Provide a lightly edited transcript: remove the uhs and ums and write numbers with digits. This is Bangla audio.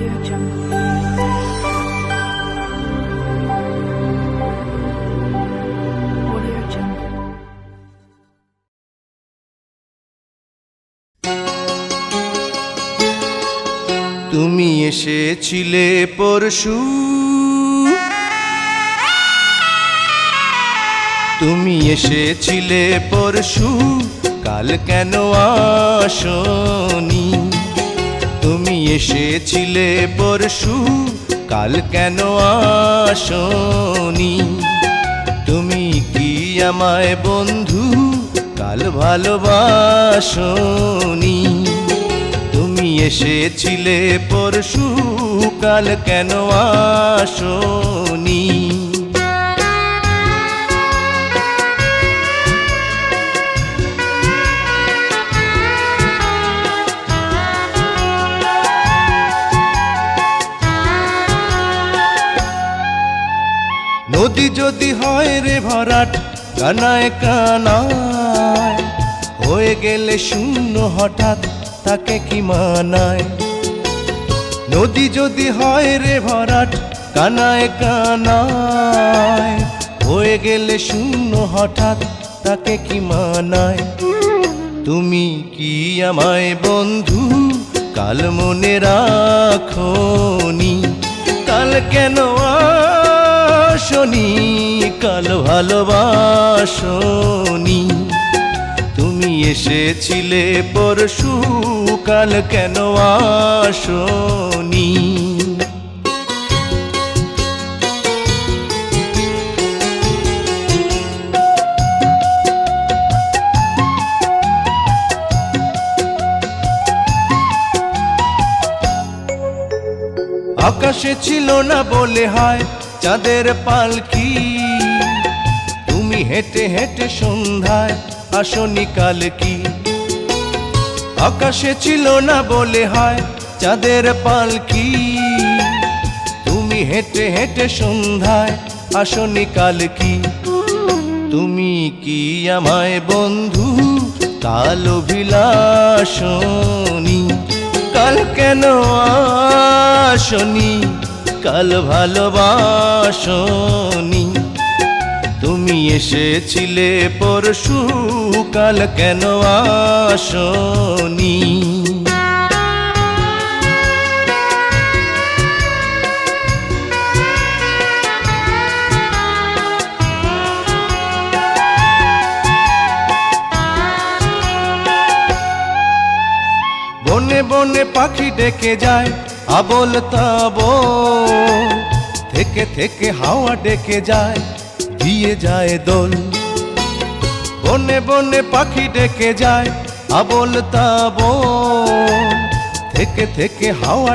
Audio Jungle. Audio Jungle. তুমি এসেছিলে পরশু, তুমি এসেছিলে পরশু, কাল কেন আসনি? তুমি এসেছিলে পরশু, কাল কেন আসনি? তুমি কি আমায় বন্ধু কাল ভালোবাসনি? তুমি এসেছিলে পরশু, কাল কেন আসনি? নদী যদি হয় রে ভরাট, কানায় কানায় হয়ে গেলে শূন্য হঠাৎ, তাকে কি মানায়? নদী যদি হয় রে ভরাট, কানায় কানায় হয়ে গেলে শূন্য হঠাৎ, তাকে কি মানায়? তুমি কি আমায় বন্ধু কাল মনে রাখোনি? কাল কেন আসনি? কাল ভালোবাসনি? তুমি এসেছিলে পরশু, কাল কেন আসনি? আকাশে ছিল না বলে হয় চাঁদের পালকি, তুমি হেঁটে হেঁটে সন্ধ্যায় আসনি কাল কি? আকাশে ছিল না বলে হয় চাঁদের পালকি, তুমি হেঁটে হেঁটে সন্ধ্যায় আসনি কাল কি? তুমি কি আমায় বন্ধু কাল অভিলাষনি? কাল কেন আসনি? কাল ভালোবাসনি? তুমি এসেছিলে পরশু, কাল কেন আসনি? বনে বনে পাখি ডেকে যায় আবোল তাবোল, থেকে থেকে হাওয়া ডেকে যায় দিয়ে যায় দোল। বনে বনে পাখি ডেকে যায় আবোল তাবোল, থেকে থেকে হাওয়া